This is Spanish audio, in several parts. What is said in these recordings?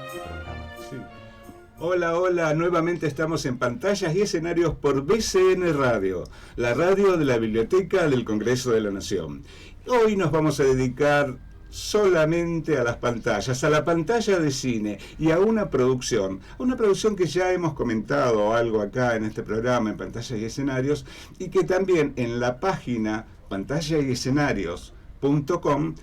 programa. Sí. Hola, hola, nuevamente estamos en Pantallas y Escenarios por BCN Radio, la radio de la Biblioteca del Congreso de la Nación. Hoy nos vamos a dedicar solamente a las pantallas, a la pantalla de cine y a una producción que ya hemos comentado algo acá en este programa en Pantallas y Escenarios, y que también en la página pantallasescenarios.com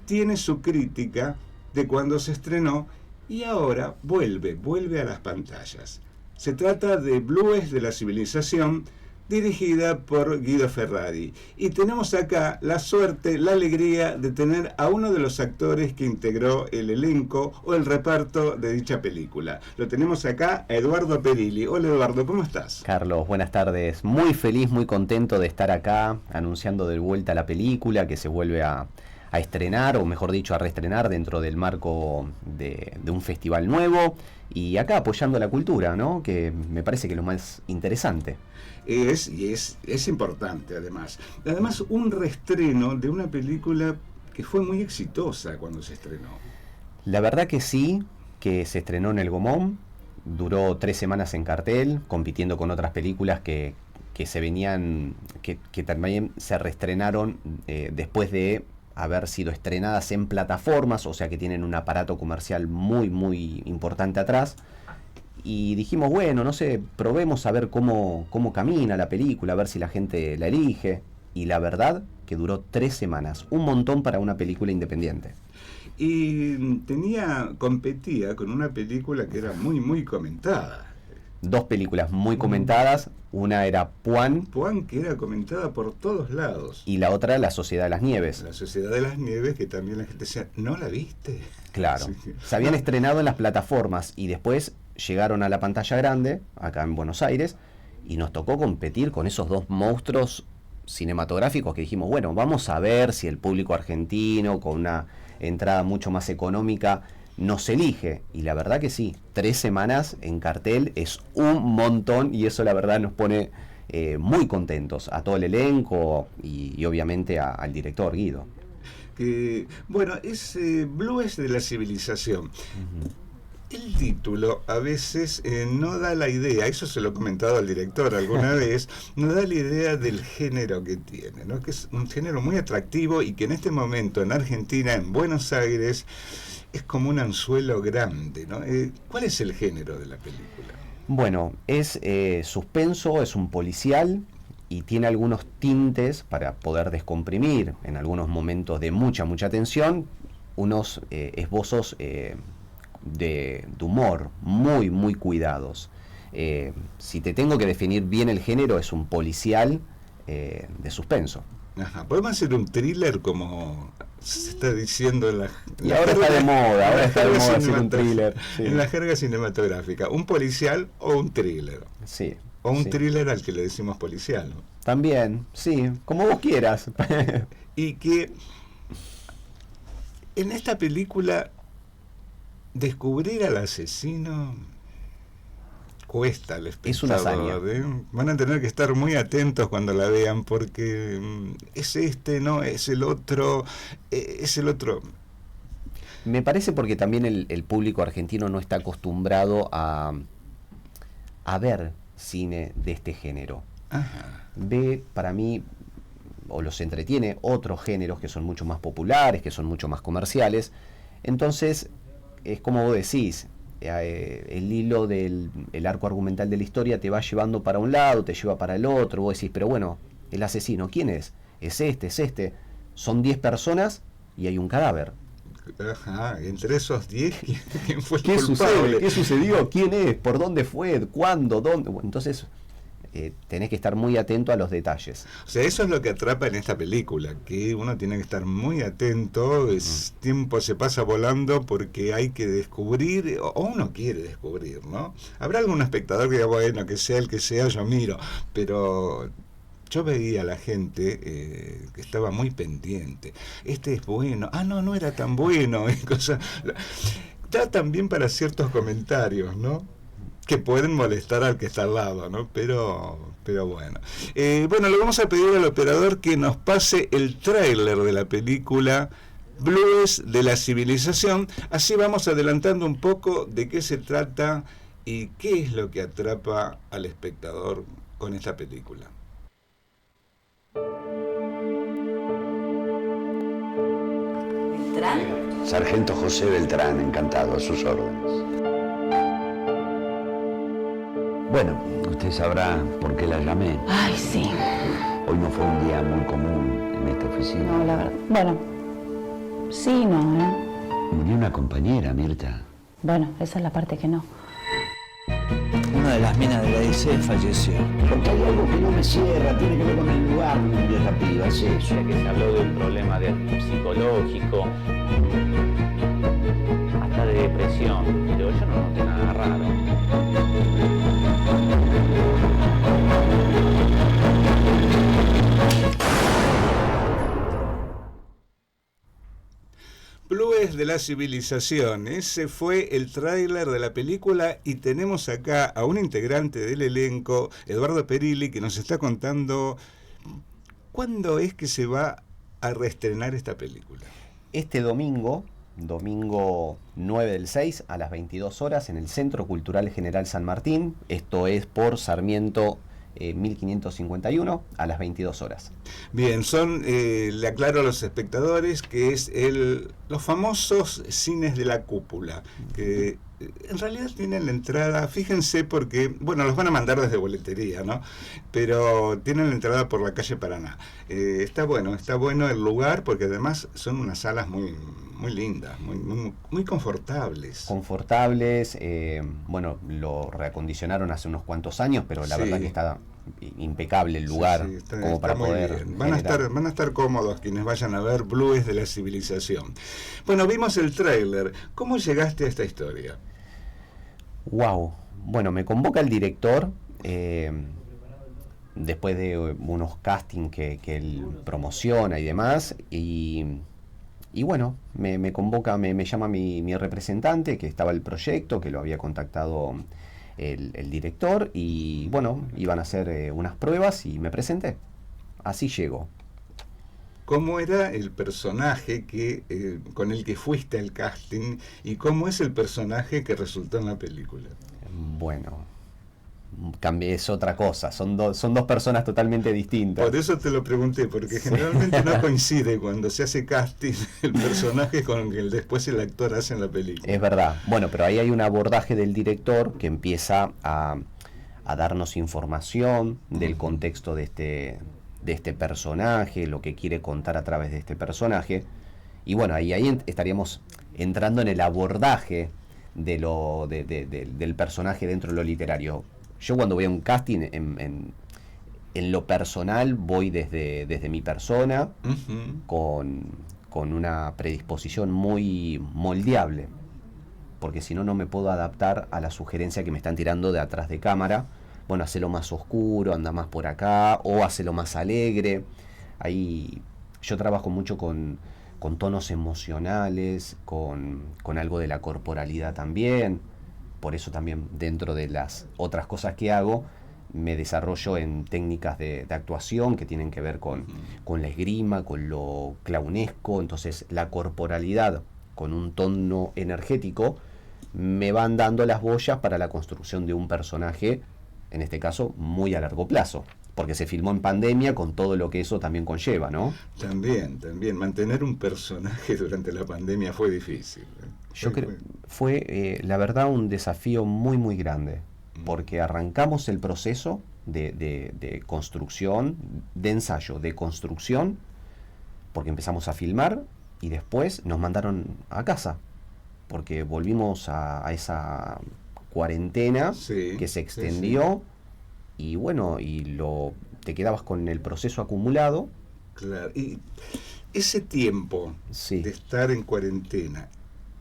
tiene su crítica de cuando se estrenó y ahora vuelve a las pantallas. Se trata de Blues de la Civilización, dirigida por Guido Ferrari. Y tenemos acá la suerte, la alegría de tener a uno de los actores que integró el elenco o el reparto de dicha película. Lo tenemos acá, a Eduardo Perilli. Hola Eduardo, ¿cómo estás? Carlos, buenas tardes. Muy feliz, muy contento de estar acá anunciando de vuelta la película que se vuelve a estrenar, o mejor dicho, a reestrenar dentro del marco de un festival nuevo, y acá apoyando la cultura, ¿no? Que me parece que es lo más interesante. Es importante, además. Además, un reestreno de una película que fue muy exitosa cuando se estrenó. La verdad que sí, que se estrenó en el Gomón, duró 3 semanas en cartel, compitiendo con otras películas que se venían, que también se reestrenaron después de haber sido estrenadas en plataformas, o sea que tienen un aparato comercial muy, muy importante atrás. Y dijimos, bueno, no sé, probemos a ver cómo camina la película, a ver si la gente la elige. Y la verdad que duró 3 semanas, un montón para una película independiente. Y competía con una película que era muy, muy comentada. 2 películas muy comentadas, una era Puan, que era comentada por todos lados. Y la otra, La Sociedad de las Nieves. La Sociedad de las Nieves, que también la gente decía, ¿no la viste? Claro, Sí. Se habían estrenado en las plataformas y después llegaron a la pantalla grande, acá en Buenos Aires, y nos tocó competir con esos 2 monstruos cinematográficos que dijimos, bueno, vamos a ver si el público argentino, con una entrada mucho más económica, nos elige. Y la verdad que sí, 3 semanas en cartel es un montón, y eso la verdad nos pone muy contentos a todo el elenco y obviamente al director Guido. Bueno, es Blues de la Civilización. Uh-huh. El título a veces no da la idea, eso se lo he comentado al director alguna vez, no da la idea del género que tiene, ¿no? Que es un género muy atractivo y que en este momento en Argentina, en Buenos Aires, es como un anzuelo grande, ¿no? ¿Cuál es el género de la película? Bueno, es suspenso, es un policial y tiene algunos tintes para poder descomprimir en algunos momentos de mucha tensión, unos esbozos de humor muy, muy cuidados. Si te tengo que definir bien el género, es un policial de suspenso. Ajá. ¿Podemos hacer un thriller como se está diciendo en la... Y ahora está de moda, hacer un thriller. Sí. En la jerga cinematográfica, ¿un policial o un thriller? Sí. O un thriller al que le decimos policial, ¿no? También, sí, como vos quieras. Y que en esta película descubrir al asesino cuesta al espectador. Es una hazaña. Van a tener que estar muy atentos cuando la vean, porque es no, es el otro, es el otro. Me parece porque también el público argentino no está acostumbrado a ver cine de este género. Ajá. Ve, para mí, o los entretiene otros géneros que son mucho más populares, que son mucho más comerciales. Entonces, es como vos decís, el hilo del arco argumental de la historia te va llevando para un lado, te lleva para el otro. Vos decís, pero bueno, el asesino, ¿quién es? Es este. Son 10 personas y hay un cadáver. Ajá, entre esos 10, ¿quién fue el culpable? Sucede? ¿Qué sucedió? ¿Quién es? ¿Por dónde fue? ¿Cuándo? ¿Dónde? Entonces, tenés que estar muy atento a los detalles. O sea, eso es lo que atrapa en esta película, que uno tiene que estar muy atento, tiempo se pasa volando porque hay que descubrir, o uno quiere descubrir, ¿no? Habrá algún espectador que diga, bueno, que sea el que sea, yo miro, pero yo veía a la gente que estaba muy pendiente. Este es bueno, no era tan bueno, y cosas. Da también para ciertos comentarios, ¿no? Que pueden molestar al que está al lado, ¿no? Pero bueno. Bueno, le vamos a pedir al operador que nos pase el tráiler de la película Blues de la civilización. Así vamos adelantando un poco de qué se trata y qué es lo que atrapa al espectador con esta película. ¿Beltrán? Sargento José Beltrán, encantado, a sus órdenes. Bueno, usted sabrá por qué la llamé. Ay, sí. Hoy no fue un día muy común en esta oficina. No, la verdad. Bueno, sí, no, ¿eh? Murió una compañera, Mirta. Bueno, esa es la parte que no. Una de las minas de la DC falleció. Porque hay algo que no me cierra, tiene que ver con el lugar donde murió esta piba, es eso. Que se habló de un problema psicológico, hasta de depresión. Pero yo no noté nada raro. Blues de la civilización, ese fue el tráiler de la película y tenemos acá a un integrante del elenco, Eduardo Perilli, que nos está contando cuándo es que se va a reestrenar esta película. Este domingo 9 del 6 a las 22 horas en el Centro Cultural General San Martín, esto es por Sarmiento 1551 a las 22 horas. Bien, le aclaro a los espectadores que es los famosos cines de la cúpula, que en realidad tienen la entrada, fíjense porque, bueno, los van a mandar desde boletería, ¿no? Pero tienen la entrada por la calle Paraná. Está bueno el lugar porque además son unas salas muy lindas, muy confortables. Confortables, bueno, lo reacondicionaron hace unos cuantos años, pero la verdad que está impecable el lugar, como para poder van a estar cómodos quienes vayan a ver Blues de la civilización. Bueno, vimos el tráiler. ¿Cómo llegaste a esta historia? Wow. Bueno, me convoca el director después de unos castings que él promociona y demás, y bueno, me convoca, me llama mi representante, que estaba el proyecto, que lo había contactado el director, y bueno, iban a hacer unas pruebas y me presenté. Así llego. ¿Cómo era el personaje con el que fuiste al casting y cómo es el personaje que resultó en la película? Bueno, es otra cosa, son dos personas totalmente distintas. Por eso te lo pregunté, porque generalmente no coincide cuando se hace casting el personaje con el después el actor hace en la película. Es verdad, bueno, pero ahí hay un abordaje del director que empieza a darnos información del contexto de este personaje, lo que quiere contar a través de este personaje, y bueno, ahí estaríamos entrando en el abordaje del personaje dentro de lo literario. Yo cuando voy a un casting, en lo personal, voy desde mi persona, con una predisposición muy moldeable, porque si no, no me puedo adaptar a la sugerencia que me están tirando de atrás de cámara. Bueno, hacelo más oscuro, anda más por acá, o hacelo más alegre. Ahí yo trabajo mucho con tonos emocionales, con algo de la corporalidad también. Por eso también, dentro de las otras cosas que hago, me desarrollo en técnicas de actuación que tienen que ver con la esgrima, con lo clownesco. Entonces la corporalidad con un tono energético me van dando las boyas para la construcción de un personaje, en este caso muy a largo plazo, porque se filmó en pandemia con todo lo que eso también conlleva, ¿no? También, mantener un personaje durante la pandemia fue difícil. Yo creo fue la verdad un desafío muy grande, porque arrancamos el proceso de construcción, de ensayo, de construcción, porque empezamos a filmar y después nos mandaron a casa, porque volvimos a esa cuarentena que se extendió, y bueno, te quedabas con el proceso acumulado. Claro, y ese tiempo de estar en cuarentena,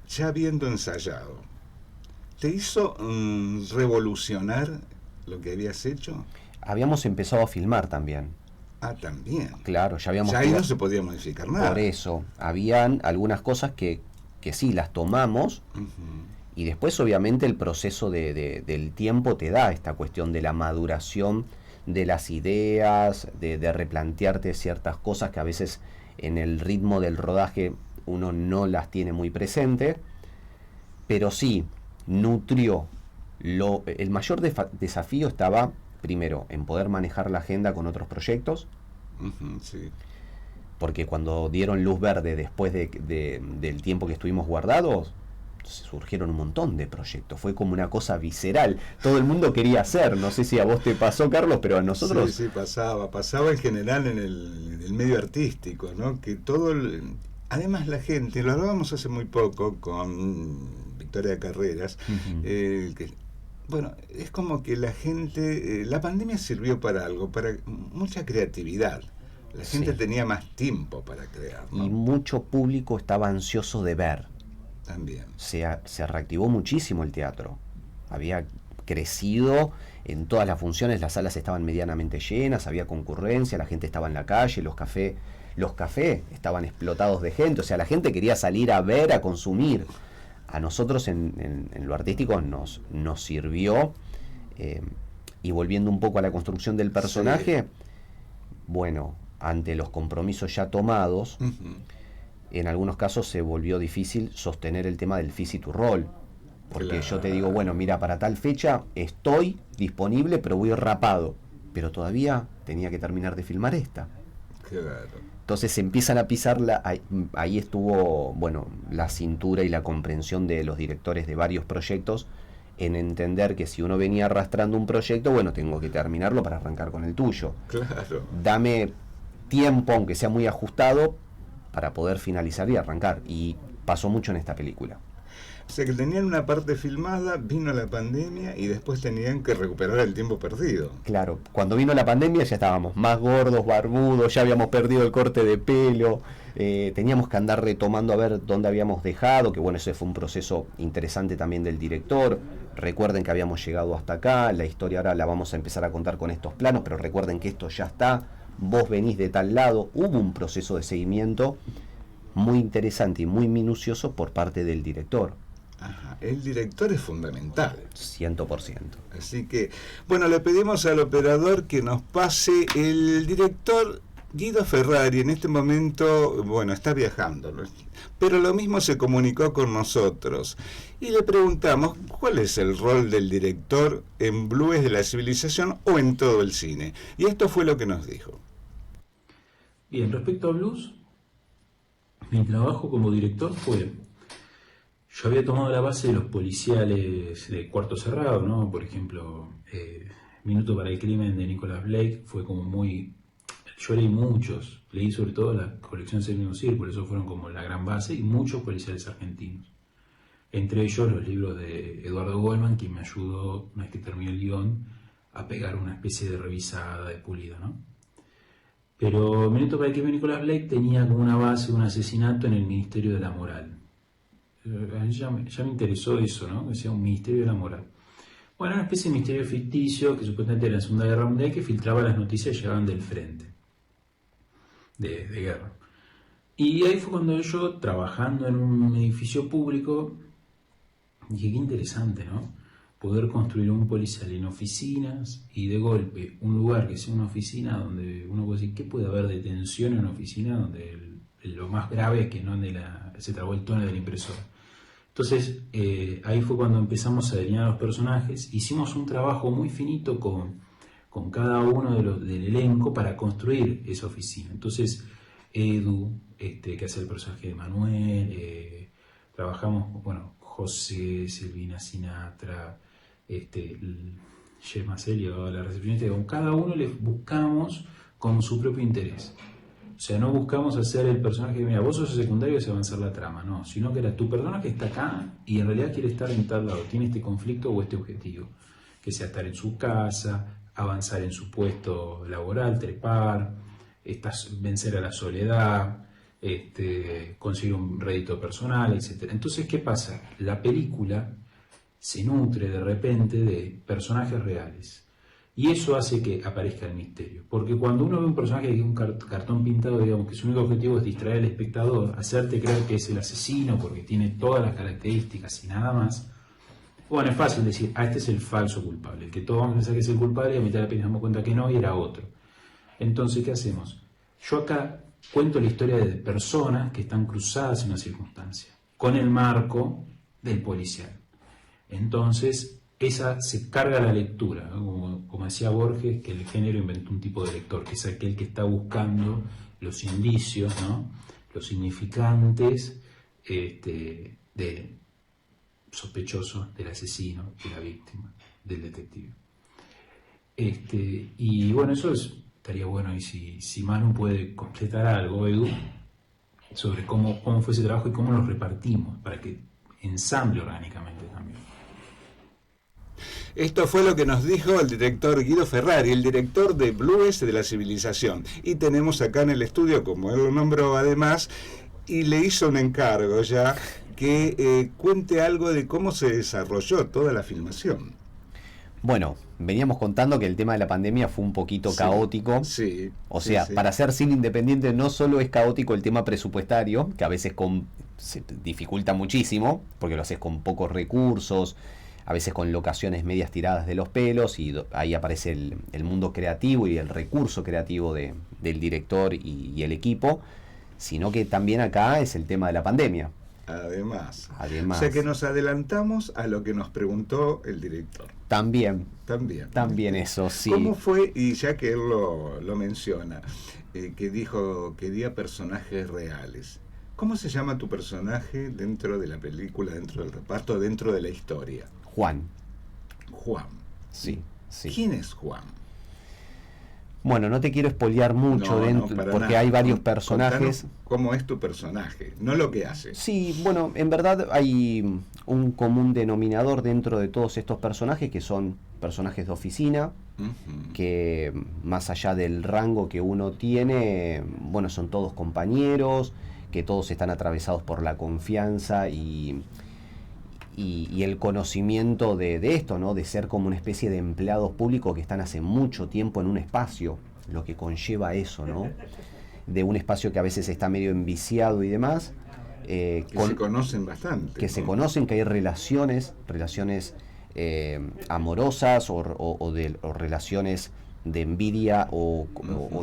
ya habiendo ensayado, ¿te hizo revolucionar lo que habías hecho? Habíamos empezado a filmar también. Ah, también. Claro, ya habíamos... Ya ahí no se podía modificar nada. Por eso, habían algunas cosas que sí las tomamos, y después obviamente el proceso del tiempo te da esta cuestión de la maduración de las ideas, de replantearte ciertas cosas que a veces en el ritmo del rodaje uno no las tiene muy presente, pero sí nutrió. El mayor desafío estaba, primero, en poder manejar la agenda con otros proyectos, Sí. porque cuando dieron luz verde después del tiempo que estuvimos guardados, surgieron un montón de proyectos, fue como una cosa visceral, todo el mundo quería hacer, no sé si a vos te pasó, Carlos, pero a nosotros... Sí, pasaba en general en el medio artístico, ¿no? Que además la gente, lo hablábamos hace muy poco con Victoria Carreras, bueno, es como que la gente, la pandemia sirvió para algo, para mucha creatividad. La gente tenía más tiempo para crear, ¿no? Y mucho público estaba ansioso de ver. También. Se reactivó muchísimo el teatro. Había crecido en todas las funciones, las salas estaban medianamente llenas, había concurrencia, la gente estaba en la calle, los cafés estaban explotados de gente, o sea, la gente quería salir a ver, a consumir. A nosotros en lo artístico nos sirvió, y volviendo un poco a la construcción del personaje, bueno, ante los compromisos ya tomados, en algunos casos se volvió difícil sostener el tema del Fisi to Roll, porque yo te digo, bueno, mira, para tal fecha estoy disponible, pero voy rapado, pero todavía tenía que terminar de filmar esta. Claro. Entonces se empiezan a pisar, ahí estuvo, bueno, la cintura y la comprensión de los directores de varios proyectos, en entender que si uno venía arrastrando un proyecto, bueno, tengo que terminarlo para arrancar con el tuyo. Claro. Dame tiempo, aunque sea muy ajustado, para poder finalizar y arrancar. Y pasó mucho en esta película. O sea que tenían una parte filmada, vino la pandemia y después tenían que recuperar el tiempo perdido. Claro, cuando vino la pandemia ya estábamos más gordos, barbudos, ya habíamos perdido el corte de pelo, teníamos que andar retomando a ver dónde habíamos dejado, que bueno, ese fue un proceso interesante también del director. Recuerden que habíamos llegado hasta acá, la historia ahora la vamos a empezar a contar con estos planos, pero recuerden que esto ya está, vos venís de tal lado. Hubo un proceso de seguimiento muy interesante y muy minucioso por parte del director. Ajá, el director es fundamental. 100%. Así que, bueno, le pedimos al operador que nos pase el director Guido Ferrari. En este momento, bueno, está viajando, pero lo mismo se comunicó con nosotros. Y le preguntamos, ¿cuál es el rol del director en Blues de la Civilización o en todo el cine? Y esto fue lo que nos dijo. Bien, respecto a Blues, mi trabajo como director fue... Yo había tomado la base de los policiales de Cuarto Cerrado, ¿no? Por ejemplo, Minuto para el Crimen de Nicholas Blake fue como muy... Yo leí muchos, leí sobre todo la colección Séptimo Círculo, eso fueron como la gran base, y muchos policiales argentinos. Entre ellos los libros de Eduardo Goldman, quien me ayudó, una vez que terminé el guión, a pegar una especie de revisada, de pulida, ¿no? Pero Minuto para el Crimen de Nicholas Blake tenía como una base un asesinato en el Ministerio de la Moral. Ya me interesó eso, ¿no? Que sea un ministerio de la moral. Bueno, una especie de ministerio ficticio que supuestamente era en la Segunda Guerra Mundial, que filtraba las noticias que llegaban del frente de guerra. Y ahí fue cuando yo, trabajando en un edificio público, dije, qué interesante, ¿no? Poder construir un policial en oficinas y de golpe un lugar que sea una oficina donde uno puede decir, ¿qué puede haber de tensión en una oficina donde lo más grave es que no se trabó el tono de la impresora? Entonces, ahí fue cuando empezamos a delinear los personajes. Hicimos un trabajo muy finito con cada uno del elenco para construir esa oficina. Entonces, Edu, que hace el personaje de Manuel, trabajamos, bueno, José, Silvina Sinatra, Gemma Celio, la recepcionista, con cada uno les buscamos con su propio interés. O sea, no buscamos hacer el personaje que, mira, vos sos el secundario y se va a avanzar la trama, no, sino que era tu personaje está acá y en realidad quiere estar en tal lado, tiene este conflicto o este objetivo, que sea estar en su casa, avanzar en su puesto laboral, trepar, vencer a la soledad, conseguir un rédito personal, etc. Entonces, ¿qué pasa? La película se nutre de repente de personajes reales. Y eso hace que aparezca el misterio. Porque cuando uno ve un personaje que es un cartón pintado, digamos, que su único objetivo es distraer al espectador, hacerte creer que es el asesino porque tiene todas las características y nada más, bueno, es fácil decir, este es el falso culpable, el que todos vamos a pensar que es el culpable y a mitad de la peli nos damos cuenta que no y era otro. Entonces, ¿qué hacemos? Yo acá cuento la historia de personas que están cruzadas en una circunstancia, con el marco del policial. Entonces, esa se carga la lectura, ¿no? Como decía Borges, que el género inventó un tipo de lector, que es aquel que está buscando los indicios, ¿no? Los significantes de sospechoso, del asesino, de la víctima, del detective. Y bueno, eso estaría bueno, y si Manu puede completar algo, Edu, sobre cómo fue ese trabajo y cómo lo repartimos, para que ensamble orgánicamente también. Esto fue lo que nos dijo el director Guido Ferrari, el director de Blues de la Civilización. Y tenemos acá en el estudio, como él lo nombró además, y le hizo un encargo ya, que cuente algo de cómo se desarrolló toda la filmación. Bueno, veníamos contando que el tema de la pandemia fue un poquito caótico. Sí. O sea, sí. Para hacer cine independiente no solo es caótico el tema presupuestario, que a veces se dificulta muchísimo, porque lo haces con pocos recursos, a veces con locaciones medias tiradas de los pelos, y ahí aparece el mundo creativo y el recurso creativo del director y el equipo, sino que también acá es el tema de la pandemia. Además. Además. O sea que nos adelantamos a lo que nos preguntó el director. También eso, sí. ¿Cómo fue? Y ya que él lo menciona, que dijo que quería personajes reales. ¿Cómo se llama tu personaje dentro de la película, dentro del reparto, dentro de la historia? Juan. Sí. Sí. ¿Quién es Juan? Bueno, no te quiero espolear mucho porque nada. hay varios personajes. Contanos cómo es tu personaje, no lo que hace. Sí, bueno, en verdad hay un común denominador dentro de todos estos personajes, que son personajes de oficina, que más allá del rango que uno tiene, bueno, son todos compañeros, que todos están atravesados por la confianza y el conocimiento de esto, ¿no? De ser como una especie de empleados públicos que están hace mucho tiempo en un espacio, lo que conlleva eso, ¿no? De un espacio que a veces está medio enviciado y demás. Se conocen bastante. Que se conocen, que hay relaciones amorosas o relaciones de envidia o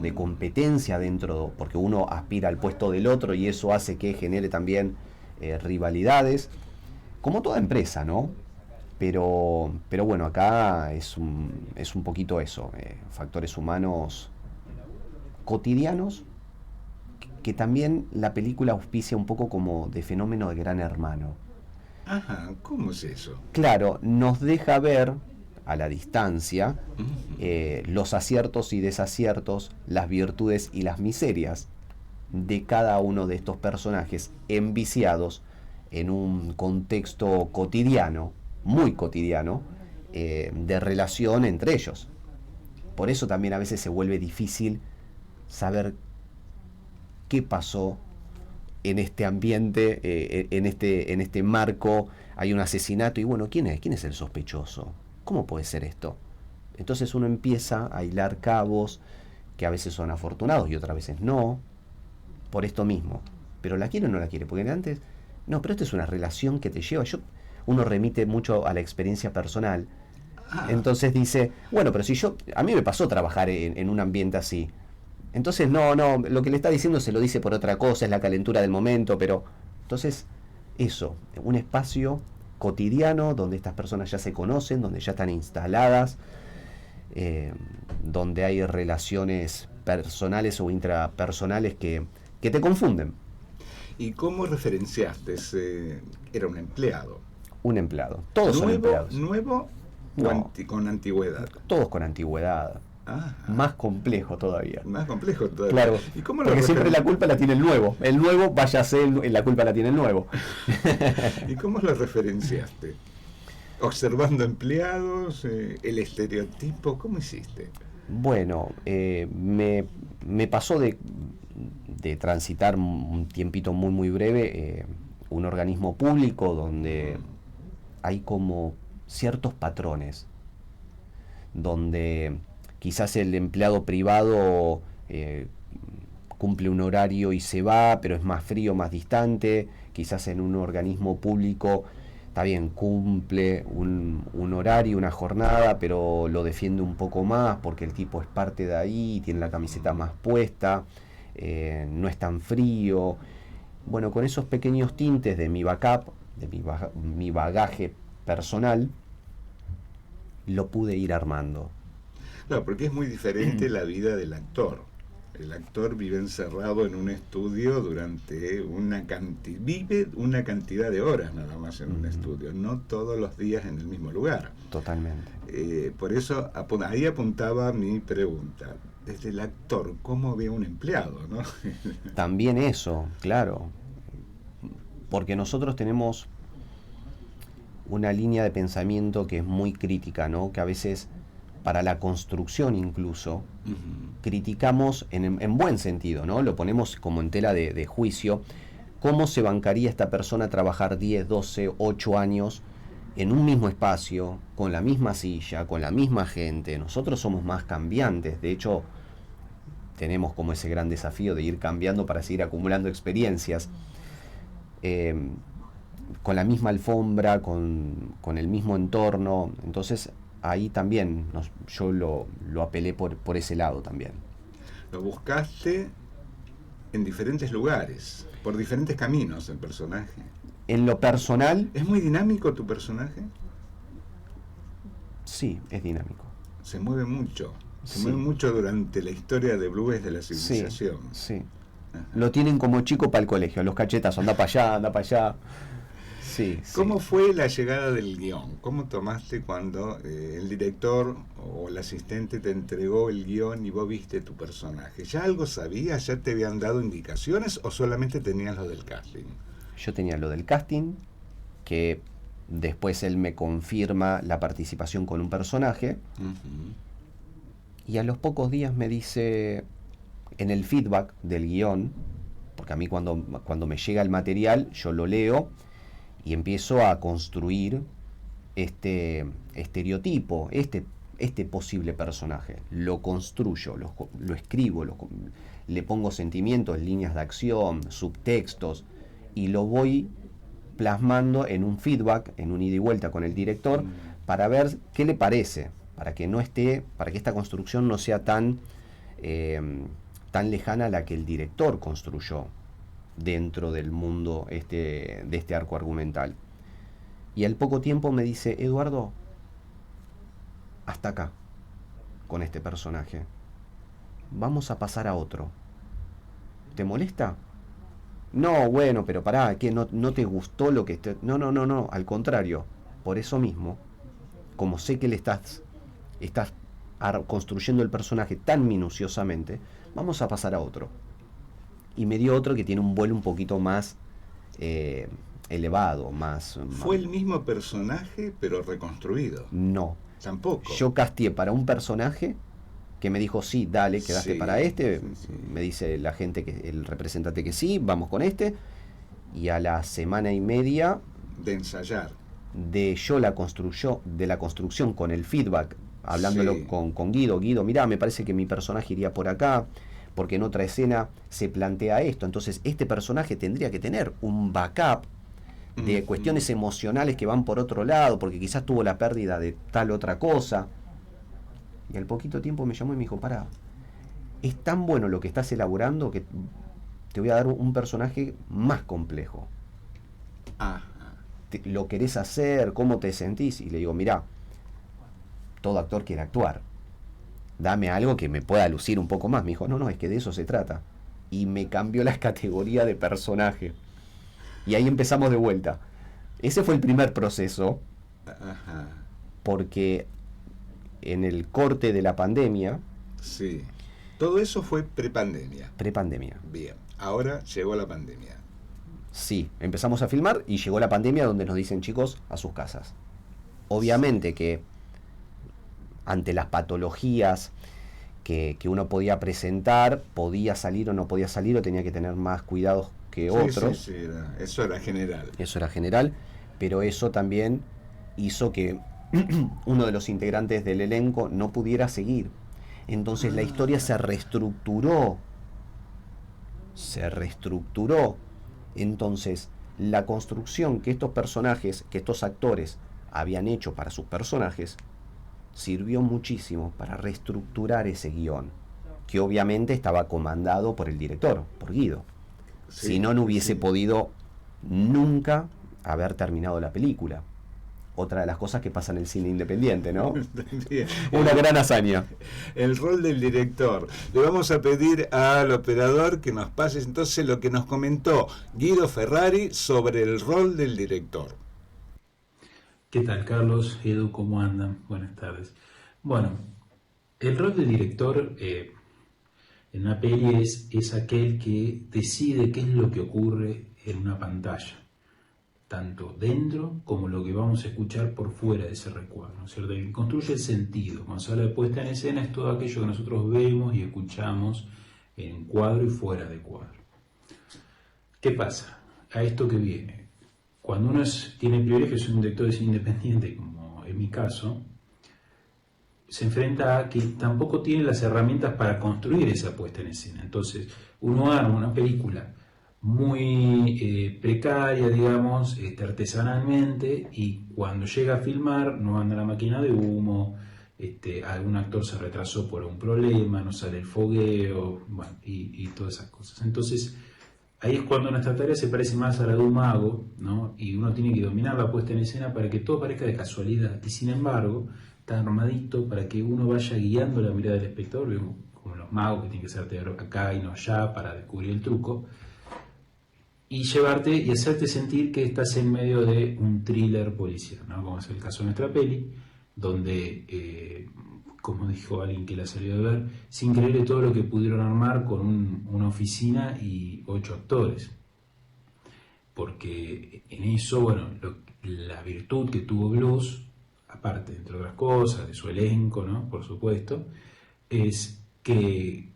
de competencia dentro, porque uno aspira al puesto del otro y eso hace que genere también rivalidades. Como toda empresa, ¿no? Pero bueno, acá es un poquito eso, factores humanos cotidianos, que también la película auspicia un poco como de fenómeno de Gran Hermano. Ajá, ¿cómo es eso? Claro, nos deja ver a la distancia los aciertos y desaciertos, las virtudes y las miserias de cada uno de estos personajes enviciados en un contexto cotidiano, muy cotidiano, de relación entre ellos. Por eso también a veces se vuelve difícil saber qué pasó en este ambiente, en este marco. Hay un asesinato y bueno, ¿quién es el sospechoso? ¿Cómo puede ser esto? Entonces uno empieza a hilar cabos que a veces son afortunados y otras veces no, por esto mismo. Pero ¿la quiere o no la quiere? Porque antes... No, pero esto es una relación que te lleva. Uno remite mucho a la experiencia personal. Entonces dice, bueno, pero si a mí me pasó trabajar en un ambiente así. Entonces, no, lo que le está diciendo se lo dice por otra cosa, es la calentura del momento, pero... Entonces, eso, un espacio cotidiano donde estas personas ya se conocen, donde ya están instaladas, donde hay relaciones personales o intrapersonales que te confunden. ¿Y cómo referenciaste? Era un empleado. Un empleado. Todos son empleados. ¿Nuevo o con antigüedad? Todos con antigüedad. Ajá. Más complejo todavía. Más complejo todavía. Claro. ¿Y cómo porque siempre la culpa la tiene el nuevo. El nuevo, váyase, la culpa la tiene el nuevo. ¿Y cómo lo referenciaste? ¿Observando empleados? ¿El estereotipo? ¿Cómo hiciste? Bueno, me pasó de transitar un tiempito muy muy breve un organismo público donde hay como ciertos patrones, donde quizás el empleado privado cumple un horario y se va, pero es más frío, más distante. Quizás en un organismo público está bien, cumple un horario, una jornada, pero lo defiende un poco más porque el tipo es parte de ahí y tiene la camiseta más puesta. no es tan frío. Bueno, con esos pequeños tintes de mi backup, de mi bagaje personal, lo pude ir armando. Claro, porque es muy diferente la vida del actor. El actor vive encerrado en un estudio durante vive una cantidad de horas nada más en un estudio, no todos los días en el mismo lugar. Totalmente. Por eso ahí apuntaba mi pregunta. Desde el actor, ¿cómo ve a un empleado, no? También eso, claro. Porque nosotros tenemos una línea de pensamiento que es muy crítica, ¿no? Que a veces, para la construcción incluso, criticamos en buen sentido, ¿no? Lo ponemos como en tela de juicio. ¿Cómo se bancaría esta persona trabajar 10, 12, 8 años en un mismo espacio, con la misma silla, con la misma gente? Nosotros somos más cambiantes. De hecho, tenemos como ese gran desafío de ir cambiando para seguir acumulando experiencias. Con la misma alfombra, con el mismo entorno. Entonces ahí también yo lo apelé por ese lado también. Lo buscaste en diferentes lugares, por diferentes caminos el personaje. En lo personal... ¿Es muy dinámico tu personaje? Sí, es dinámico. Se mueve mucho. Se Sí. mueve mucho durante la historia de Blue de la civilización. Sí. Lo tienen como chico para el colegio, los cachetazos, anda para allá, anda para allá. Sí. ¿Cómo fue la llegada del guión? ¿Cómo tomaste cuando el director o el asistente te entregó el guión y vos viste tu personaje? ¿Ya algo sabías? ¿Ya te habían dado indicaciones o solamente tenías lo del casting? Yo tenía lo del casting, que después él me confirma la participación con un personaje, y a los pocos días me dice, en el feedback del guión, porque a mí cuando me llega el material, yo lo leo y empiezo a construir este estereotipo, este posible personaje. Lo construyo, lo escribo, le pongo sentimientos, líneas de acción, subtextos, y lo voy plasmando en un feedback, en un ida y vuelta con el director, para ver qué le parece, para que esta construcción no sea tan lejana a la que el director construyó dentro del mundo de este arco argumental. Y al poco tiempo me dice, Eduardo, hasta acá con este personaje, vamos a pasar a otro. ¿Te molesta? No, bueno, pero pará, ¿qué? ¿No te gustó lo que No, al contrario, por eso mismo, como sé que le estás construyendo el personaje tan minuciosamente, vamos a pasar a otro. Y me dio otro que tiene un vuelo un poquito más elevado, ¿Fue el mismo personaje pero reconstruido? No. Tampoco. Yo casteé para un personaje que me dijo, sí, dale, quedaste Sí, para este. sí. Me dice la gente, el representante, que sí, vamos con este. Y a la semana y media De ensayar. de la construcción con el feedback, hablándolo Sí. con Guido, mirá, me parece que mi personaje iría por acá, porque en otra escena se plantea esto, entonces este personaje tendría que tener un backup de cuestiones emocionales que van por otro lado, porque quizás tuvo la pérdida de tal otra cosa. Y al poquito tiempo me llamó y me dijo, pará, es tan bueno lo que estás elaborando que te voy a dar un personaje más complejo. ¿Lo querés hacer? ¿Cómo te sentís? Y le digo, mirá, todo actor quiere actuar, dame algo que me pueda lucir un poco más. Me dijo, no, es que de eso se trata. Y me cambió la categoría de personaje. Y ahí empezamos de vuelta. Ese fue el primer proceso, porque en el corte de la pandemia... Sí. Todo eso fue prepandemia. Prepandemia. Bien. Ahora llegó la pandemia. Sí, empezamos a filmar y llegó la pandemia, donde nos dicen, chicos, a sus casas. Obviamente que ante las patologías que uno podía presentar, podía salir o no podía salir, o tenía que tener más cuidados que otros. Sí, eso era general. Eso era general, pero eso también hizo que uno de los integrantes del elenco no pudiera seguir. Entonces la historia se reestructuró. Entonces, la construcción que estos personajes, que estos actores habían hecho para sus personajes, sirvió muchísimo para reestructurar ese guión. que obviamente estaba comandado por el director, por Guido. Sí, Si no, no hubiese sí. podido nunca haber terminado la película. Otra de las cosas que pasa en el cine independiente, ¿no? Bien. Una gran hazaña. El rol del director. Le vamos a pedir al operador que nos pase entonces lo que nos comentó Guido Ferrari sobre el rol del director. ¿Qué tal, Carlos? Edu, ¿cómo andan? Buenas tardes. Bueno, el rol del director en una peli es aquel que decide qué es lo que ocurre en una pantalla, tanto dentro como lo que vamos a escuchar por fuera de ese recuadro, ¿no es cierto? Y construye el sentido. Cuando se habla de puesta en escena es todo aquello que nosotros vemos y escuchamos en cuadro y fuera de cuadro. ¿Qué pasa? A esto que viene. Cuando uno tiene el privilegio de ser un director de cine independiente, como en mi caso, se enfrenta a que tampoco tiene las herramientas para construir esa puesta en escena. Entonces, uno arma una película muy precaria, digamos, artesanalmente, y cuando llega a filmar no anda la máquina de humo, algún actor se retrasó por un problema, no sale el fogueo, bueno, y todas esas cosas. Entonces, ahí es cuando nuestra tarea se parece más a la de un mago, ¿no? Y uno tiene que dominar la puesta en escena para que todo parezca de casualidad, y sin embargo, está armadito para que uno vaya guiando la mirada del espectador, ¿no? Como los magos que tienen que hacerte acá y no allá para descubrir el truco, y llevarte y hacerte sentir que estás en medio de un thriller policial, ¿no? Como es el caso de nuestra peli, donde, como dijo alguien que la salió de ver, es increíble todo lo que pudieron armar con una oficina y 8 actores. Porque en eso, bueno, la virtud que tuvo Blues, aparte, entre otras cosas, de su elenco, ¿no? Por supuesto, es que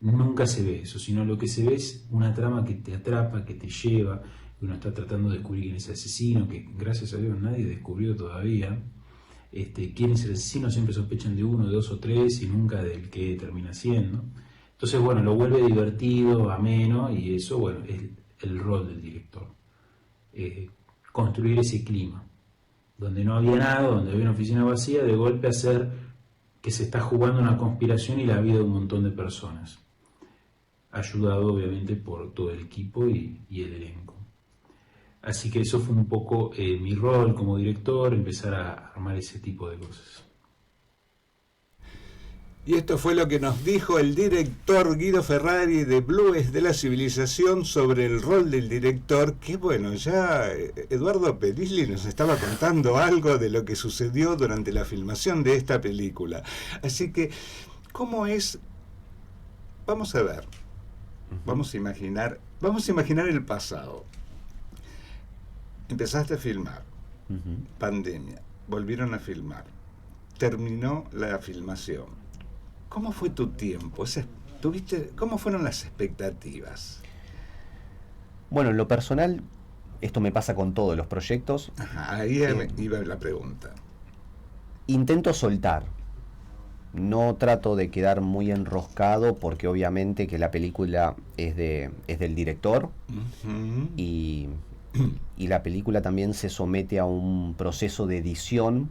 nunca se ve eso, sino lo que se ve es una trama que te atrapa, que te lleva, que uno está tratando de descubrir quién es el asesino, que gracias a Dios nadie descubrió todavía. Quién es el asesino, siempre sospechan de uno, de dos o tres y nunca del que termina siendo. Entonces, bueno, lo vuelve divertido, ameno, y eso, bueno, es el rol del director. Construir ese clima, donde no había nada, donde había una oficina vacía, de golpe hacer que se está jugando una conspiración y la vida de un montón de personas, ayudado obviamente por todo el equipo y el elenco. Así que eso fue un poco mi rol como director, empezar a armar ese tipo de cosas. Y esto fue lo que nos dijo el director Guido Ferrari de Blues de la Civilización sobre el rol del director, que bueno, ya Eduardo Perilli nos estaba contando algo de lo que sucedió durante la filmación de esta película. Así que, ¿cómo es? Vamos a ver, vamos a imaginar el pasado. Empezaste a filmar, pandemia, volvieron a filmar, terminó la filmación. ¿Cómo fue tu tiempo? ¿Cómo fueron las expectativas? Bueno, en lo personal, esto me pasa con todos los proyectos. Ajá, ahí iba la pregunta. Intento soltar. No trato de quedar muy enroscado porque obviamente que la película es del director y la película también se somete a un proceso de edición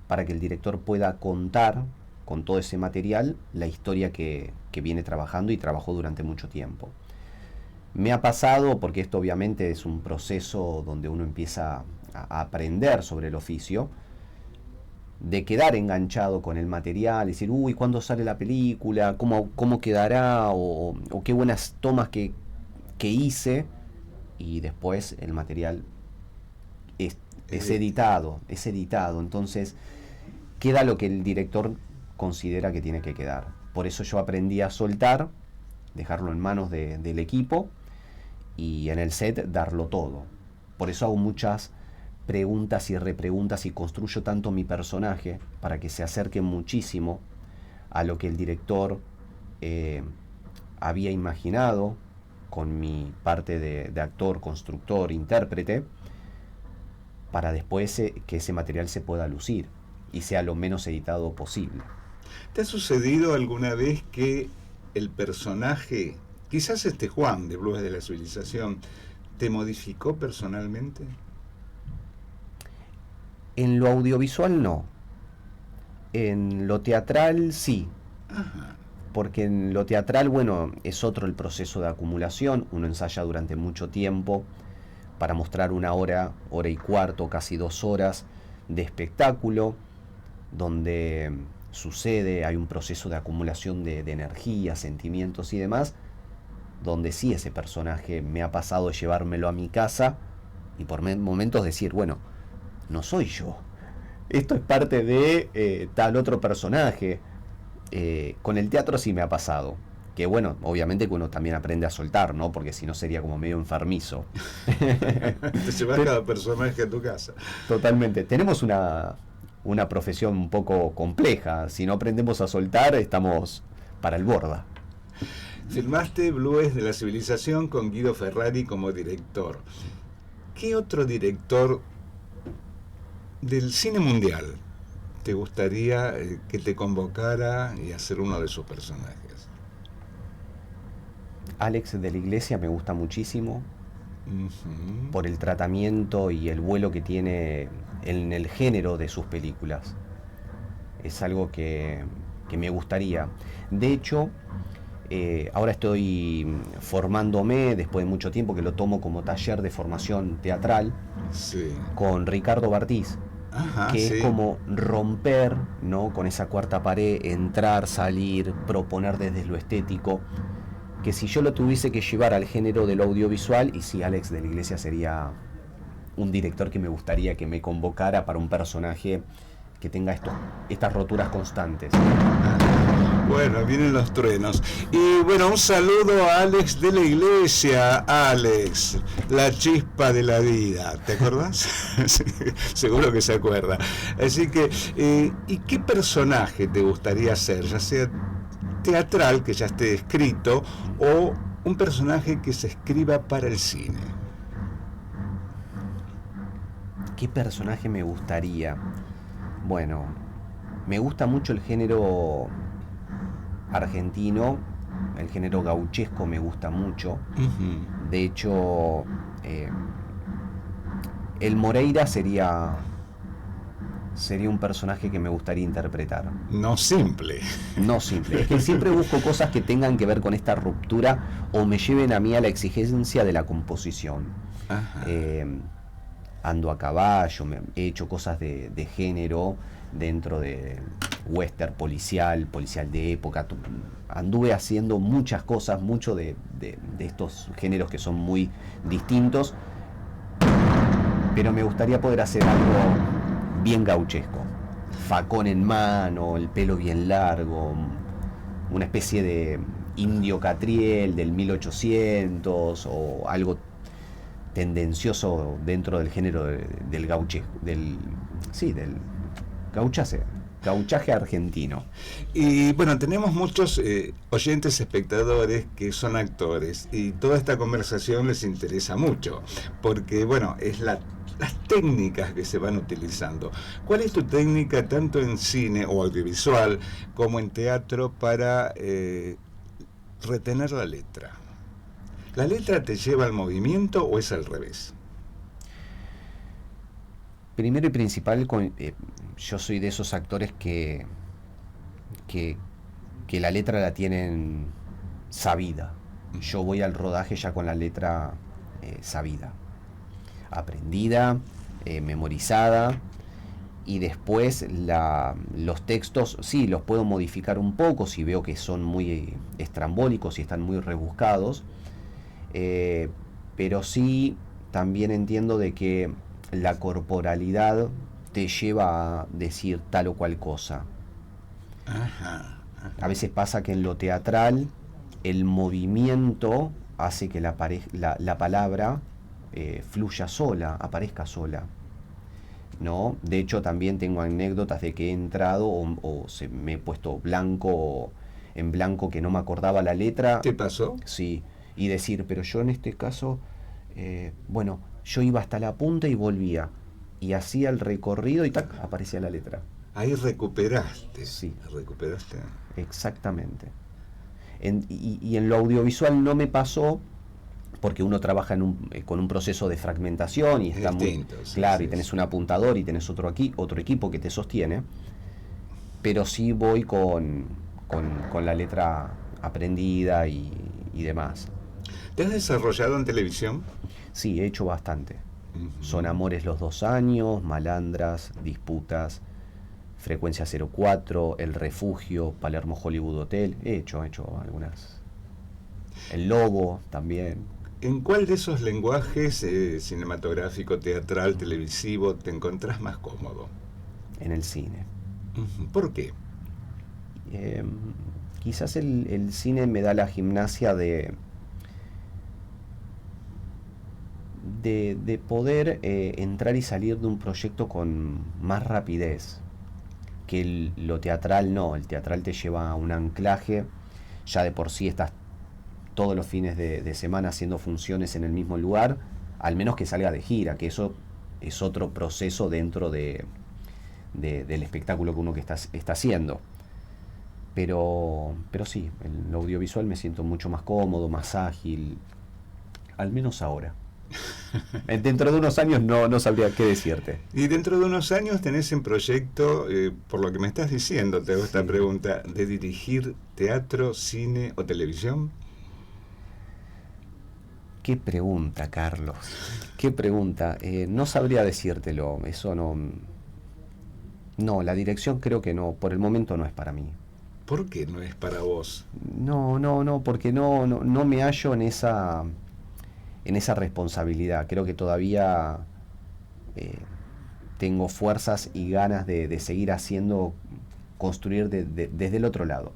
para que el director pueda contar con todo ese material la historia que viene trabajando y trabajó durante mucho tiempo. Me ha pasado, porque esto obviamente es un proceso donde uno empieza a aprender sobre el oficio, de quedar enganchado con el material, decir, uy, ¿cuándo sale la película? ¿Cómo quedará? O qué buenas tomas que hice. Y después el material es editado. Entonces queda lo que el director considera que tiene que quedar. Por eso yo aprendí a soltar, dejarlo en manos del equipo y en el set darlo todo. Por eso hago muchas preguntas y repreguntas y construyo tanto mi personaje para que se acerque muchísimo a lo que el director había imaginado con mi parte de actor, constructor, intérprete, para después que ese material se pueda lucir y sea lo menos editado posible. ¿Te ha sucedido alguna vez que el personaje, quizás Juan de Blues de la Civilización, te modificó personalmente? En lo audiovisual no. En lo teatral sí. Ajá. porque en lo teatral, bueno, es otro el proceso de acumulación. Uno ensaya durante mucho tiempo para mostrar 1 hora, 1 hora y cuarto, casi 2 horas de espectáculo, donde sucede, hay un proceso de acumulación de energía, sentimientos y demás, donde sí ese personaje me ha pasado de llevármelo a mi casa y por momentos decir, bueno, no soy yo, esto es parte de tal otro personaje. Con el teatro sí me ha pasado, que bueno, obviamente que uno también aprende a soltar, ¿no? Porque si no sería como medio enfermizo. Te llevas cada personaje a tu casa. Totalmente. Tenemos una profesión un poco compleja. Si no aprendemos a soltar, estamos para el borda. Filmaste Blues de la Civilización con Guido Ferrari como director. ¿Qué otro director del cine mundial te gustaría que te convocara y hacer uno de sus personajes? Alex de la Iglesia me gusta muchísimo por el tratamiento y el vuelo que tiene en el género de sus películas. Es algo que me gustaría. De hecho, ahora estoy formándome, después de mucho tiempo que lo tomo como taller de formación teatral, sí, con Ricardo Bartiz. Ajá, que sí, es como romper, ¿no?, con esa cuarta pared, entrar, salir, proponer desde lo estético, que si yo lo tuviese que llevar al género del audiovisual, y sí, Alex de la Iglesia sería un director que me gustaría que me convocara para un personaje que tenga estas roturas constantes. Bueno, vienen los truenos. Y bueno, un saludo a Alex de la Iglesia. Alex, la chispa de la vida. ¿Te acordás? Sí, seguro que se acuerda. Así que, ¿y qué personaje te gustaría ser? Ya sea teatral, que ya esté escrito, o un personaje que se escriba para el cine. ¿Qué personaje me gustaría? Bueno, me gusta mucho el género argentino, el género gauchesco me gusta mucho. De hecho, el Moreira sería un personaje que me gustaría interpretar. No simple. No simple. Es que siempre busco cosas que tengan que ver con esta ruptura o me lleven a mí a la exigencia de la composición. Ando a caballo, he hecho cosas de género dentro de western, policial de época. Anduve haciendo muchas cosas, mucho de estos géneros que son muy distintos, pero me gustaría poder hacer algo bien gauchesco, facón en mano, el pelo bien largo, una especie de indio Catriel del 1800 o algo tendencioso dentro del género del gauchesco, del gauchaje argentino. Y bueno, tenemos muchos oyentes, espectadores que son actores y toda esta conversación les interesa mucho porque bueno, es las técnicas que se van utilizando. ¿Cuál es tu técnica tanto en cine o audiovisual como en teatro para retener la letra? ¿La letra te lleva al movimiento o es al revés? Primero y principal, yo soy de esos actores que la letra la tienen sabida. Yo voy al rodaje ya con la letra sabida, aprendida, memorizada, y después los textos sí los puedo modificar un poco si veo que son muy estrambólicos y están muy rebuscados, pero sí también entiendo de que la corporalidad te lleva a decir tal o cual cosa. A veces pasa que en lo teatral el movimiento hace que la palabra fluya sola, aparezca sola, ¿no? De hecho, también tengo anécdotas de que he entrado o me he puesto en blanco que no me acordaba la letra. ¿Te pasó? Sí, y decir, pero yo en este caso, bueno, yo iba hasta la punta y volvía, y hacía el recorrido y ¡tac!, aparecía la letra. Ahí recuperaste. Sí. Recuperaste. Exactamente. Y en lo audiovisual no me pasó, porque uno trabaja con un proceso de fragmentación y está distinto, muy sí, claro, sí, y tenés sí. un apuntador y tenés otro equipo que te sostiene, pero sí voy con con la letra aprendida y demás. ¿Te has desarrollado en televisión? Sí, he hecho bastante. Ujú. Son Amores los 2 años, Malandras, Disputas, Frecuencia 04, El Refugio, Palermo Hollywood Hotel. He hecho algunas. El Lobo también. ¿En cuál de esos lenguajes cinematográfico, teatral, televisivo te encontrás más cómodo? En el cine. Ujú. ¿Por qué? Eh, Quizás el cine me da la gimnasia de poder entrar y salir de un proyecto con más rapidez que lo teatral no. El teatral te lleva a un anclaje, ya de por sí estás todos los fines de semana haciendo funciones en el mismo lugar, al menos que salga de gira, que eso es otro proceso dentro del espectáculo que uno que está haciendo. Pero sí, en lo audiovisual me siento mucho más cómodo, más ágil, al menos ahora. Dentro de unos años no sabría qué decirte. Y dentro de unos años tenés en proyecto, por lo que me estás diciendo, te hago esta pregunta, de dirigir teatro, cine o televisión. Qué pregunta, Carlos. Qué pregunta. No sabría decírtelo. Eso no. No, la dirección creo que no. Por el momento no es para mí. ¿Por qué no es para vos? No, porque no me hallo en esa responsabilidad. Creo que todavía tengo fuerzas y ganas de seguir haciendo, construir desde el otro lado.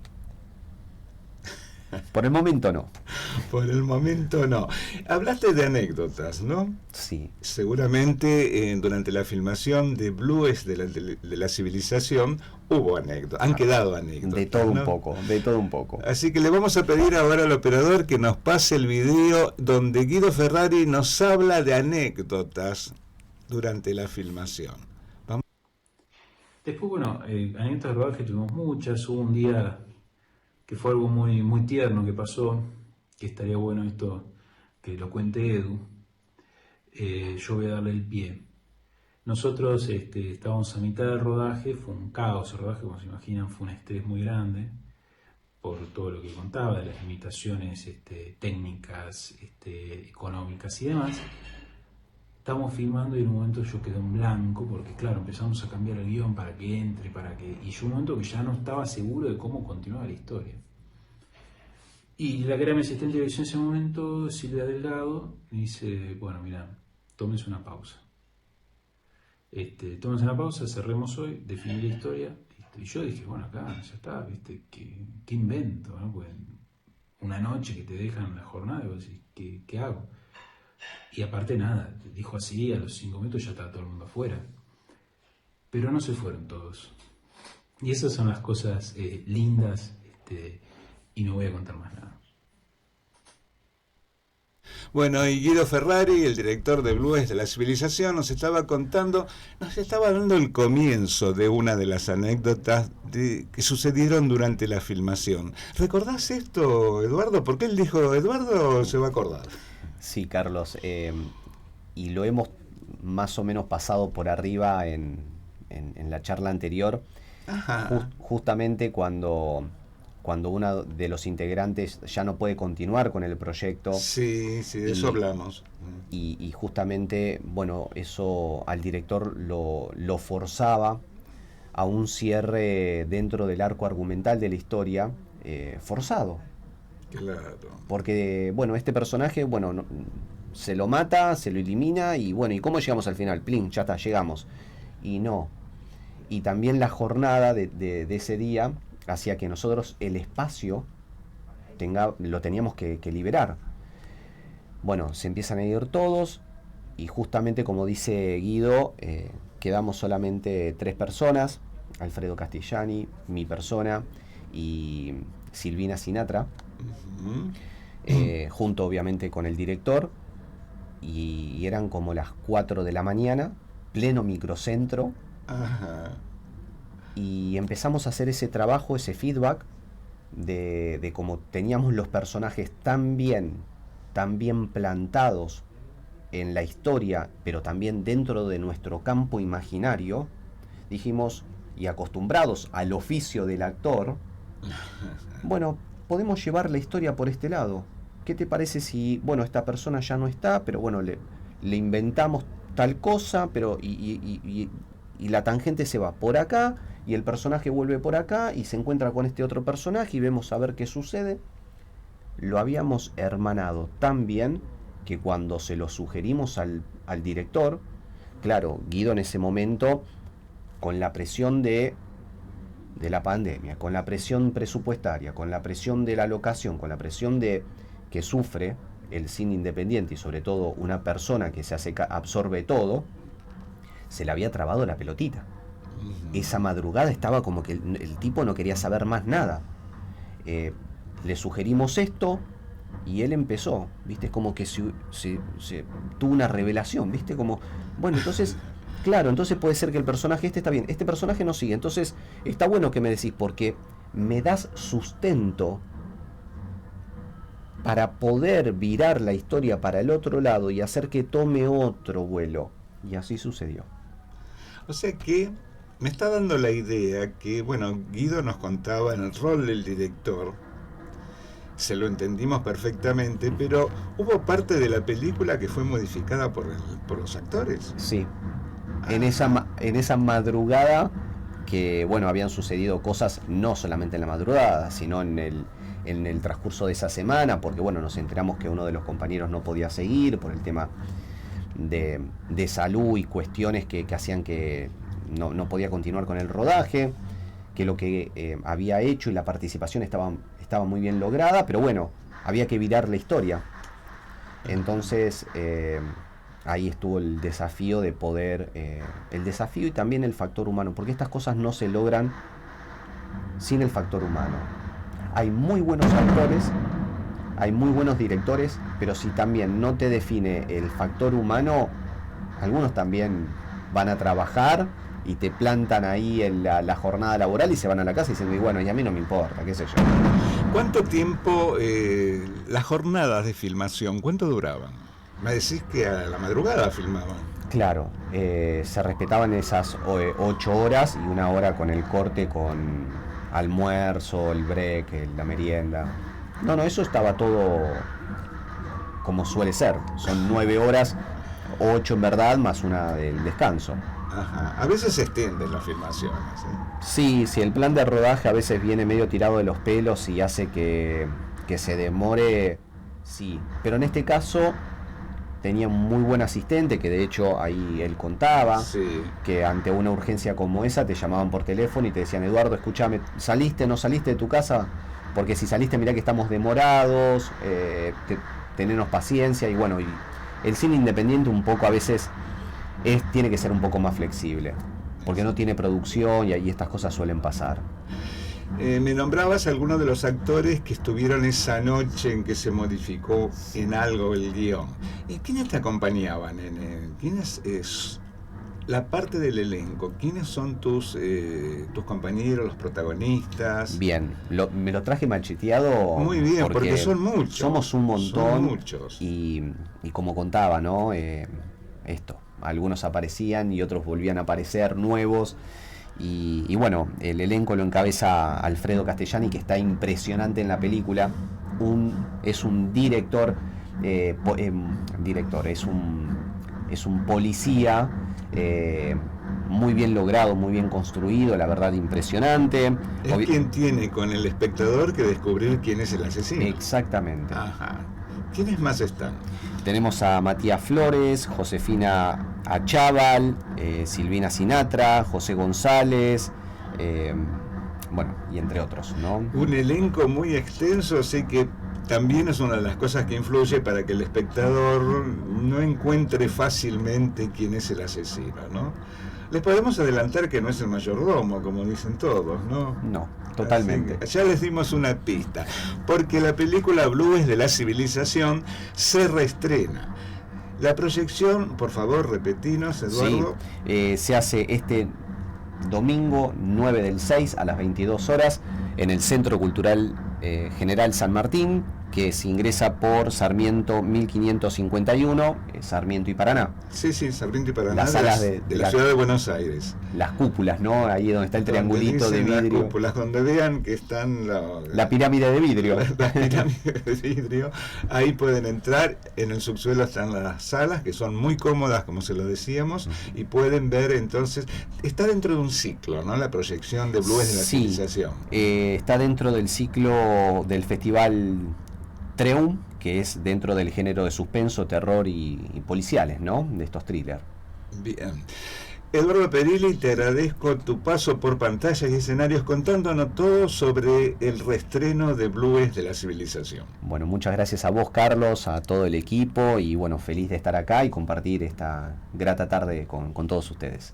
Por el momento no. Por el momento no. Hablaste de anécdotas, ¿no? Sí. Seguramente durante la filmación de Blues de la civilización hubo anécdotas, han quedado anécdotas. De todo ¿no? de todo un poco. Así que le vamos a pedir ahora al operador que nos pase el video donde Guido Ferrari nos habla de anécdotas durante la filmación. Vamos. Después, bueno, anécdotas de rodaje tuvimos muchas. Hubo un día que fue algo muy, muy tierno que pasó, que estaría bueno esto que lo cuente Edu. Yo voy a darle el pie. Nosotros estábamos a mitad del rodaje, fue un caos el rodaje, como se imaginan, fue un estrés muy grande por todo lo que contaba, de las limitaciones técnicas, económicas y demás. Estábamos filmando y en un momento yo quedé en blanco, porque claro, empezamos a cambiar el guión para que entre, y yo un momento que ya no estaba seguro de cómo continuaba la historia. Y la que era mi asistente de dirección en ese momento, Silvia Delgado, me dice, bueno, mira, tómense una pausa. Tómense una pausa, cerremos hoy, definí la historia. Y yo dije, bueno, acá ya está, ¿viste? ¿Qué invento? ¿No? Pues una noche que te dejan la jornada, y vos decís, ¿qué hago? Y aparte nada, dijo así, a los 5 minutos ya estaba todo el mundo afuera. Pero no se fueron todos. Y esas son las cosas lindas, y no voy a contar más nada. Bueno, y Guido Ferrari, el director de Blues de la civilización, nos estaba dando el comienzo de una de las anécdotas que sucedieron durante la filmación. ¿Recordás esto, Eduardo? Porque él dijo, Eduardo se va a acordar. Sí, Carlos. Y lo hemos más o menos pasado por arriba en la charla anterior. Ajá. Justamente cuando uno de los integrantes ya no puede continuar con el proyecto. Sí, de eso hablamos. Y justamente, bueno, eso al director lo forzaba a un cierre dentro del arco argumental de la historia, forzado. Claro. Porque, bueno, este personaje, bueno, se lo mata, se lo elimina y, bueno, ¿y cómo llegamos al final? Plin, ya está, llegamos. Y no. Y también la jornada de ese día hacía que nosotros el espacio lo teníamos que liberar. Bueno, se empiezan a ir todos y justamente como dice Guido, quedamos solamente 3 personas, Alfredo Castellani, mi persona y Silvina Sinatra, junto obviamente con el director, y eran como las 4 de la mañana, pleno microcentro. Ajá. Y empezamos a hacer ese trabajo, ese feedback de cómo teníamos los personajes tan bien plantados en la historia, pero también dentro de nuestro campo imaginario. Dijimos, y acostumbrados al oficio del actor, Bueno, podemos llevar la historia por este lado. ¿Qué te parece si, bueno, esta persona ya no está, pero bueno, le inventamos tal cosa, pero y la tangente se va por acá, y el personaje vuelve por acá, y se encuentra con este otro personaje, y vemos a ver qué sucede? Lo habíamos hermanado tan bien que cuando se lo sugerimos al director, claro, Guido en ese momento, con la presión de la pandemia, con la presión presupuestaria, con la presión de la locación, con la presión de que sufre el cine independiente y sobre todo una persona que absorbe todo, se le había trabado la pelotita. Esa madrugada estaba como que el tipo no quería saber más nada. Le sugerimos esto y él empezó, ¿viste? Como que se tuvo una revelación, ¿viste? Como, bueno, entonces, claro, entonces puede ser que el personaje está bien, este personaje no sigue, entonces está bueno que me decís porque me das sustento para poder virar la historia para el otro lado y hacer que tome otro vuelo. Y así sucedió. O sea que me está dando la idea que, bueno, Guido nos contaba en el rol del director, se lo entendimos perfectamente, pero hubo parte de la película que fue modificada por los actores. Sí, en esa madrugada que, bueno, habían sucedido cosas no solamente en la madrugada, sino en el transcurso de esa semana, porque, bueno, nos enteramos que uno de los compañeros no podía seguir por el tema de salud y cuestiones que hacían que no podía continuar con el rodaje, que lo que había hecho y la participación estaba muy bien lograda, pero bueno, había que virar la historia. Entonces ahí estuvo el desafío de poder, el desafío y también el factor humano, porque estas cosas no se logran sin el factor humano. Hay muy buenos actores, hay muy buenos directores, pero si también no te define el factor humano, algunos también van a trabajar y te plantan ahí en la jornada laboral y se van a la casa diciendo, y bueno, y a mí no me importa, qué sé yo. ¿Cuánto tiempo, las jornadas de filmación, cuánto duraban? Me decís que a la madrugada filmaban. Claro, se respetaban esas 8 horas y 1 hora con el corte, con almuerzo, el break, la merienda. No, eso estaba todo como suele ser. Son 9 horas, 8 en verdad, más una del descanso. Ajá. A veces se extienden las filmaciones, ¿eh? Sí, el plan de rodaje a veces viene medio tirado de los pelos y hace que se demore, sí. Pero en este caso tenía un muy buen asistente, que de hecho ahí él contaba, sí, que ante una urgencia como esa te llamaban por teléfono y te decían, Eduardo, escúchame, ¿saliste, no saliste de tu casa? Porque si saliste, mirá que estamos demorados, tenernos paciencia. Y bueno, y el cine independiente un poco a veces tiene que ser un poco más flexible, porque no tiene producción y ahí estas cosas suelen pasar. Me nombrabas algunos de los actores que estuvieron esa noche en que se modificó en algo el guión. ¿Quiénes te acompañaban? ¿Quiénes es la parte del elenco? ¿Quiénes son tus compañeros, los protagonistas? Bien, me lo traje macheteado. Muy bien, porque son muchos. Somos un montón. Son muchos. Y como contaba, ¿no? Algunos aparecían y otros volvían a aparecer nuevos. Y bueno, el elenco lo encabeza Alfredo Castellani, que está impresionante en la película. Es un director, es un policía muy bien logrado, muy bien construido, la verdad impresionante. Es quien tiene con el espectador que descubrir quién es el asesino. Exactamente. Ajá. ¿Quiénes más están? Tenemos a Matías Flores, Josefina Achával, Silvina Sinatra, José González, bueno, y entre otros, ¿no? Un elenco muy extenso, así que también es una de las cosas que influye para que el espectador no encuentre fácilmente quién es el asesino, ¿no? Les podemos adelantar que no es el mayordomo, como dicen todos, ¿no? No, totalmente. Ya les dimos una pista, porque la película Blues de la Civilización se reestrena. La proyección, por favor, repetinos, Eduardo. Sí, se hace este domingo 9/6 a las 22 horas en el Centro Cultural General San Martín, que se ingresa por Sarmiento 1551, Sarmiento y Paraná. Sí, Sarmiento y Paraná, Las salas de la ciudad de Buenos Aires. Las cúpulas, ¿no? Ahí donde está el Donde triangulito de dicen vidrio. Las cúpulas, donde vean que están La pirámide de vidrio. La pirámide de vidrio. Ahí pueden entrar. En el subsuelo están las salas, que son muy cómodas, como se lo decíamos, y pueden ver entonces. Está dentro de un ciclo, ¿no? La proyección de Blues de la civilización. Está dentro del ciclo del festival Treum, que es dentro del género de suspenso, terror y policiales, ¿no? De estos thrillers. Bien. Eduardo Perilli, te agradezco tu paso por pantallas y escenarios contándonos todo sobre el reestreno de Blues de la civilización. Bueno, muchas gracias a vos, Carlos, a todo el equipo, y bueno, feliz de estar acá y compartir esta grata tarde con todos ustedes.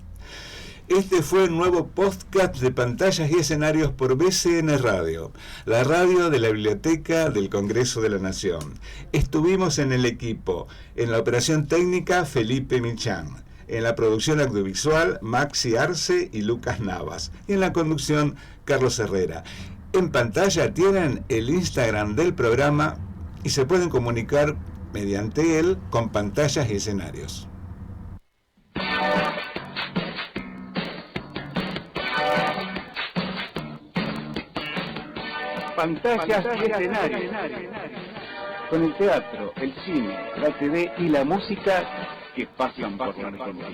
Este fue el nuevo podcast de Pantallas y Escenarios por BCN Radio, la radio de la Biblioteca del Congreso de la Nación. Estuvimos en el equipo, en la operación técnica Felipe Michán, en la producción audiovisual Maxi Arce y Lucas Navas, y en la conducción Carlos Herrera. En pantalla tienen el Instagram del programa y se pueden comunicar mediante él con Pantallas y Escenarios. Pantallas y escenarios. Con el teatro, el cine, la TV y la música que pasan por la Argentina.